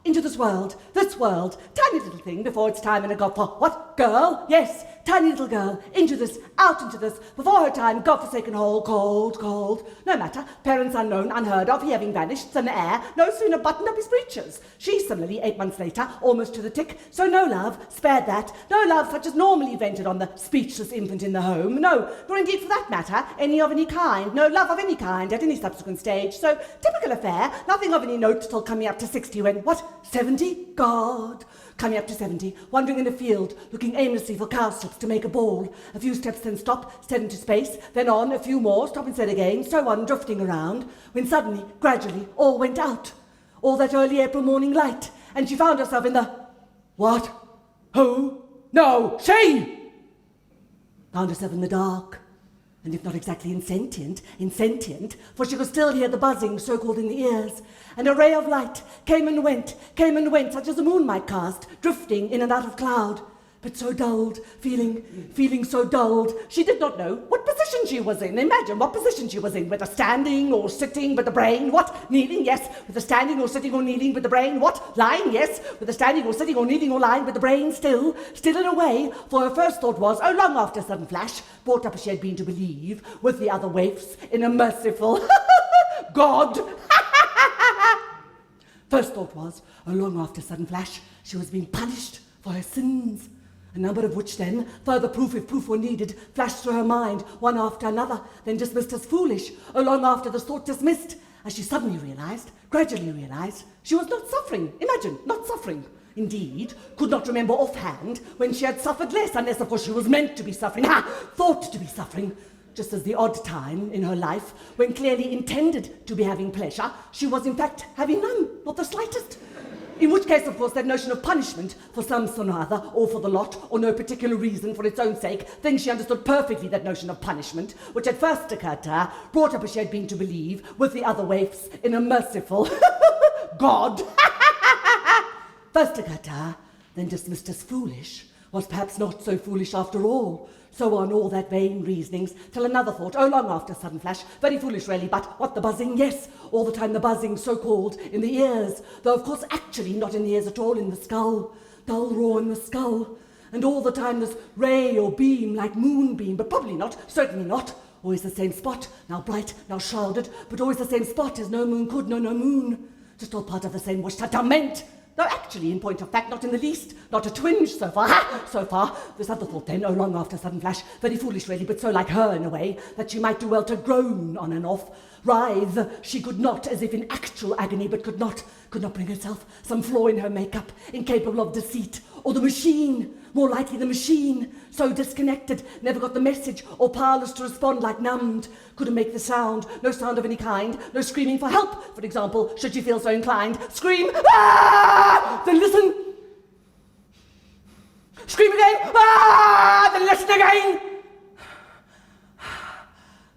into this world, tiny little thing before it's time in a what? Girl? Yes, tiny little girl, out into this, before her time, godforsaken hole, cold. No matter, parents unknown, unheard of, he having vanished, thin air, no sooner buttoned up his breeches. She similarly, 8 months later, almost to the tick, so no love, spared that, no love such as normally vented on the speechless infant in the home, no, nor indeed for that matter, any kind, no love of any kind at any subsequent stage, so typical affair, nothing of any note till coming up to 60 when, 70? God! Coming up to 70, wandering in a field, looking aimlessly for cowslips to make a ball. A few steps, then stop, stead into space, then on, a few more, stop and stead again, so on, drifting around, when suddenly, gradually, all went out. All that early April morning light, and she found herself in the... What? Who? No, she! Found herself in the dark. And if not exactly insentient, for she could still hear the buzzing so-called in the ears, and a ray of light came and went, such as the moon might cast, drifting in and out of cloud, but so dulled, feeling so dulled, she did not know what position she was in. Imagine what position she was in, whether standing or sitting with the brain, what? Kneeling, yes, whether standing or sitting or kneeling with the brain, what? Lying, yes, whether standing or sitting or kneeling or lying with the brain, still in a way, for her first thought was, oh, long after sudden flash, brought up as she had been to believe, with the other waifs, in a merciful God. First thought was, oh, long after sudden flash, she was being punished for her sins. A number of which then, further proof if proof were needed, flashed through her mind, one after another, then dismissed as foolish, or long after the thought dismissed, as she suddenly gradually realized, she was not suffering. Imagine, not suffering. Indeed, could not remember offhand when she had suffered less, unless of course she was meant to be suffering, thought to be suffering, just as the odd time in her life, when clearly intended to be having pleasure, she was in fact having none, not the slightest. In which case, of course, that notion of punishment for some son or other, or for the lot, or no particular reason for its own sake, things she understood perfectly, that notion of punishment, which had first occurred to her, brought up as she had been to believe, with the other waifs, in a merciful God. First occurred to her, then dismissed as foolish, was perhaps not so foolish after all. So on, all that vain reasonings, till another thought, oh, long after sudden flash, very foolish really, but what, the buzzing? Yes, all the time the buzzing, so-called, in the ears, though of course actually not in the ears at all, in the skull, dull roar in the skull, and all the time this ray or beam like moonbeam, but probably not, certainly not, always the same spot, now bright, now shrouded, but always the same spot as no moon could, no moon, just all part of the same wish-testament. Though actually, in point of fact, not in the least, not a twinge so far. So far, this other thought then, oh, long after sudden flash, very foolish really, but so like her in a way, that she might do well to groan on and off, writhe, she could not, as if in actual agony, but could not bring herself, some flaw in her makeup, incapable of deceit, or the machine, more likely the machine, so disconnected, never got the message, or powerless to respond, like numbed, couldn't make the sound, no sound of any kind, no screaming for help, for example, should she feel so inclined. Scream, ah! Then listen. Scream again, ah! Then listen again.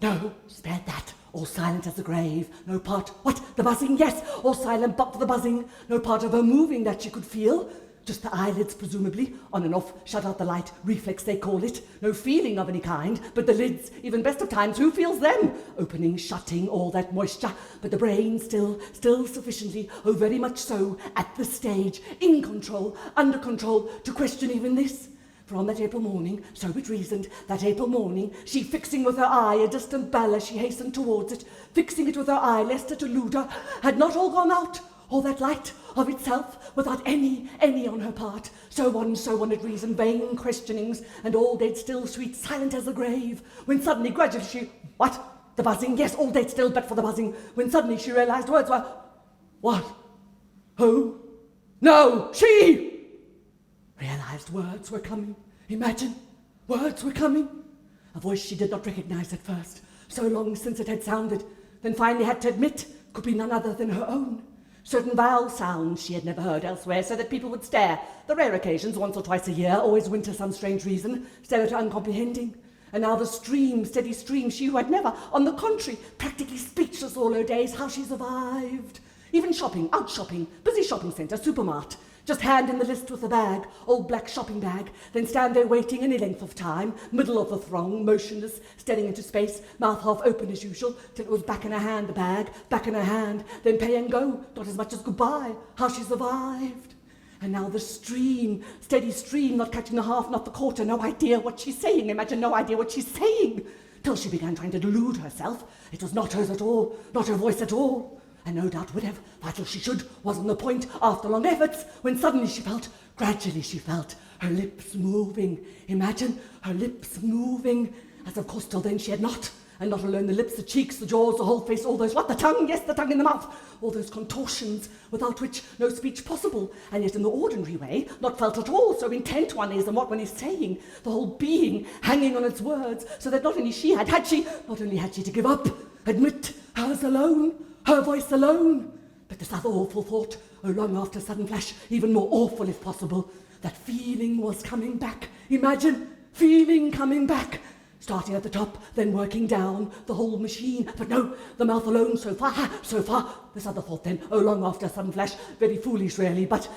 No, spared that. All silent as the grave, no part, what, the buzzing, yes, all silent but for the buzzing, no part of her moving that she could feel, just the eyelids presumably, on and off, shut out the light, reflex they call it, no feeling of any kind, but the lids, even best of times, who feels them? Opening, shutting, all that moisture, but the brain still sufficiently, oh very much so, at the stage, in control, under control, to question even this. For on that April morning, so it reasoned, that April morning, she fixing with her eye a distant bell as she hastened towards it, fixing it with her eye lest it elude her, had not all gone out, all that light of itself, without any on her part. So on it reasoned, vain questionings, and all dead still, sweet, silent as the grave, when suddenly, gradually she, what? The buzzing, yes, all dead still, but for the buzzing, when suddenly she realized words were, what? Who? No, she! Realized words were coming. Imagine, words were coming. A voice she did not recognize at first, so long since it had sounded, then finally had to admit could be none other than her own. Certain vowel sounds she had never heard elsewhere, so that people would stare. The rare occasions, once or twice a year, always winter some strange reason, stare at her uncomprehending. And now the stream, steady stream, she who had never, on the contrary, practically speechless all her days, how she survived. Even shopping, out shopping, busy shopping centre, supermart. Just hand in the list with the bag, old black shopping bag, then stand there waiting any length of time, middle of the throng, motionless, staring into space, mouth half open as usual, till it was back in her hand, the bag, back in her hand, then pay and go, not as much as goodbye, how she survived. And now the stream, steady stream, not catching the half, not the quarter, no idea what she's saying, imagine no idea what she's saying, till she began trying to delude herself. It was not hers at all, not her voice at all. And no doubt whatever, vital she should, wasn't the point after long efforts, when suddenly she felt, gradually she felt, her lips moving. Imagine her lips moving, as of course till then she had not. And not alone the lips, the cheeks, the jaws, the whole face, all those, what, the tongue, yes, the tongue in the mouth, all those contortions, without which no speech possible, and yet in the ordinary way, not felt at all, so intent one is on what one is saying, the whole being hanging on its words, so that not only not only had she to give up, admit, hers alone, her voice alone, but this other awful thought, long after sudden flash, even more awful if possible, that feeling was coming back. Imagine, feeling coming back. Starting at the top, then working down, the whole machine. But no, the mouth alone, so far. This other thought then, long after sudden flash, very foolish really, but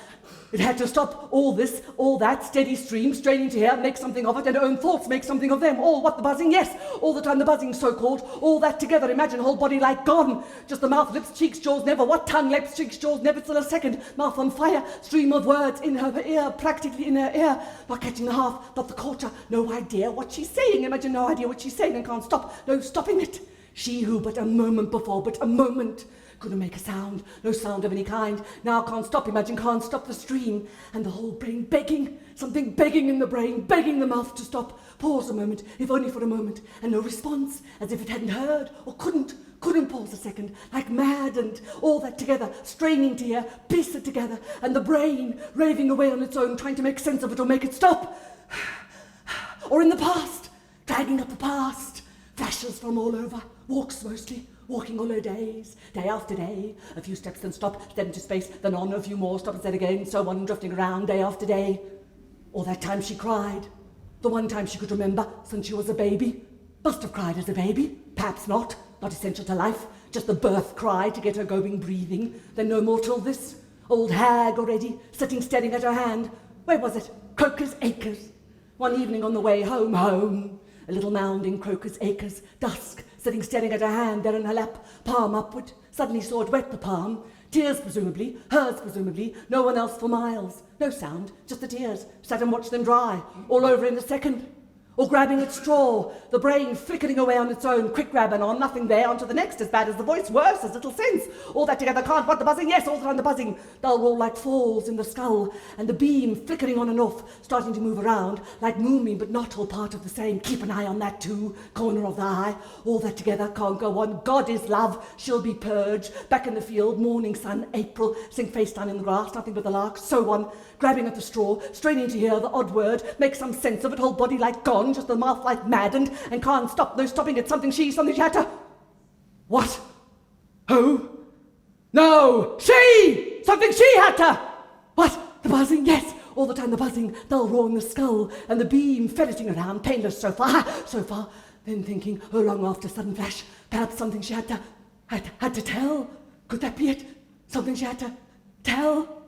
it had to stop all this, all that, steady stream, straining to hear, make something of it, and her own thoughts make something of them. All what, the buzzing? Yes, all the time the buzzing, so-called, all that together, imagine whole body like gone. Just the mouth, lips, cheeks, jaws, never, what, tongue, lips, cheeks, jaws, never still a second, mouth on fire, stream of words in her ear, practically in her ear, not catching the half, not the quarter, no idea what she's saying, imagine no idea what she's saying and can't stop, no stopping it. She who but a moment before, but a moment, couldn't make a sound, no sound of any kind, now can't stop, imagine can't stop the stream, and the whole brain begging, something begging in the brain, begging the mouth to stop, pause a moment, if only for a moment, and no response, as if it hadn't heard, or couldn't pause a second, like mad, and all that together, straining to hear, piece it together, and the brain raving away on its own, trying to make sense of it or make it stop. Or in the past, dragging up the past, flashes from all over, walks mostly, walking all her days, day after day, a few steps then stop, step into space, then on, a few more, stop and set again, so on, drifting around day after day. All that time she cried, the one time she could remember since she was a baby. Must have cried as a baby, perhaps not essential to life, just the birth cry to get her going, breathing, then no more till this, old hag already, sitting staring at her hand. Where was it? Crocus Acres. One evening on the way home, a little mound in Crocus Acres, dusk, sitting staring at her hand there in her lap, palm upward, suddenly saw it wet the palm, tears presumably, hers presumably, no one else for miles, no sound, just the tears, sat and watched them dry, all over in a second. Or grabbing at straw, the brain flickering away on its own, quick grabbing on, nothing there, on to the next, as bad as the voice, worse, as little sense. All that together can't, what, the buzzing? Yes, all the time the buzzing. They'll roll like falls in the skull, and the beam flickering on and off, starting to move around, like moonbeam, but not all part of the same. Keep an eye on that too, corner of the eye. All that together can't go on. God is love, she'll be purged. Back in the field, morning sun, April, sink face down in the grass, nothing but the larks, so on. Grabbing at the straw, straining to hear the odd word, make some sense of it, whole body like gone, just the mouth like maddened, and can't stop, no stopping it, something she had to... What? Who? No! She! Something she had to... What? The buzzing? Yes! All the time the buzzing, dull roar in the skull, and the beam ferreting around, painless so far, then thinking, long after sudden flash, perhaps something she had to tell. Could that be it? Something she had to tell?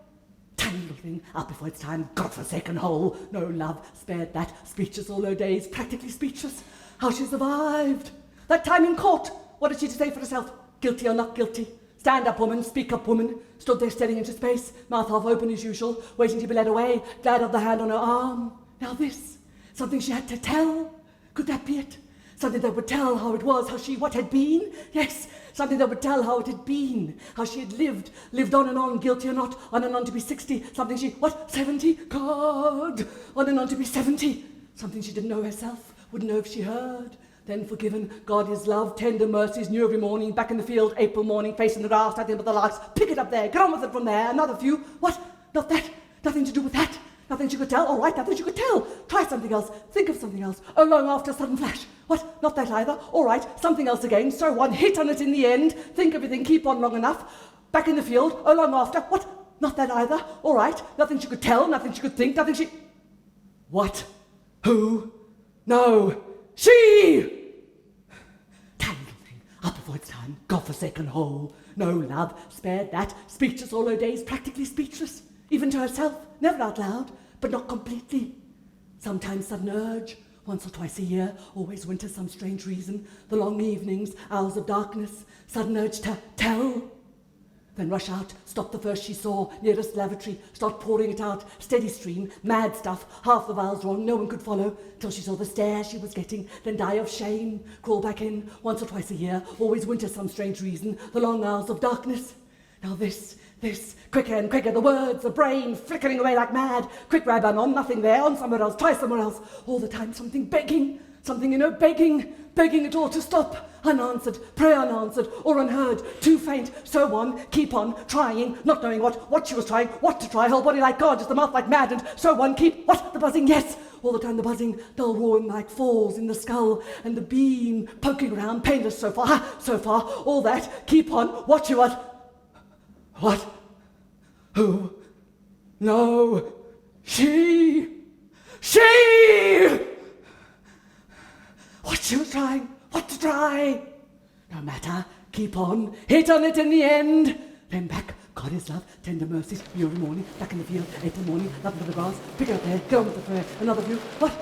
Tiny little thing, out before its time, godforsaken hole. No love, spared that, speechless all her days, practically speechless. How she survived. That time in court, what had she to say for herself? Guilty or not guilty? Stand up, woman, speak up, woman. Stood there staring into space, mouth half open as usual, waiting to be led away, glad of the hand on her arm. Now this, something she had to tell. Could that be it? Something that would tell how it was, what had been? Yes, something that would tell how it had been, how she had lived on and on, guilty or not, on and on to be 60, something 70? God! On and on to be 70, something she didn't know herself, wouldn't know if she heard. Then forgiven, God is love, tender mercies, new every morning, back in the field, April morning, facing the grass, nothing but the larks, pick it up there, get on with it from there, another few, what? Not that, nothing to do with that. Nothing she could tell, all right, nothing she could tell. Try something else, think of something else. Long after sudden flash. What? Not that either. All right, something else again. So one hit on it in the end. Think everything, keep on long enough. Back in the field, long after. What? Not that either. All right, nothing she could tell, nothing she could think, nothing she... What? Who? No. She! Tiny little thing, up before its time, godforsaken hole. No love, spared that, speechless all her days, practically speechless. even to herself, never out loud, but not completely. Sometimes sudden urge, once or twice a year, always winter, some strange reason, the long evenings, hours of darkness, sudden urge to tell. Then rush out, stop the first she saw, nearest lavatory, start pouring it out, steady stream, mad stuff, half the vials wrong, no one could follow, till she saw the stare she was getting, then die of shame, crawl back in, once or twice a year, always winter, some strange reason, the long hours of darkness. Now this, quicker and quicker, the words, the brain, flickering away like mad, quick grab on, nothing there, on somewhere else, try somewhere else, all the time something begging, begging it all to stop, unanswered, prayer unanswered, or unheard, too faint, so on, keep on, trying, not knowing what she was trying, what to try, whole body like God, just the mouth like mad, and so on, keep, what, the buzzing, yes, all the time the buzzing, dull roaring like falls in the skull, and the beam poking around, painless so far, all that, keep on, what you what, who, no, she, what she was trying, what to try. No matter, keep on, hit on it in the end. Then back, God is love, tender mercies, view every morning, back in the field, 8 in the morning, nothing for the grass, pick it up there, get on with the prayer, another view, what?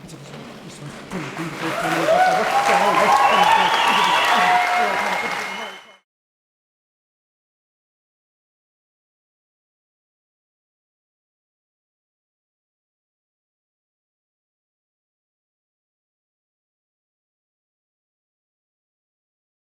This was 10 minutes before 10 minutes after, what?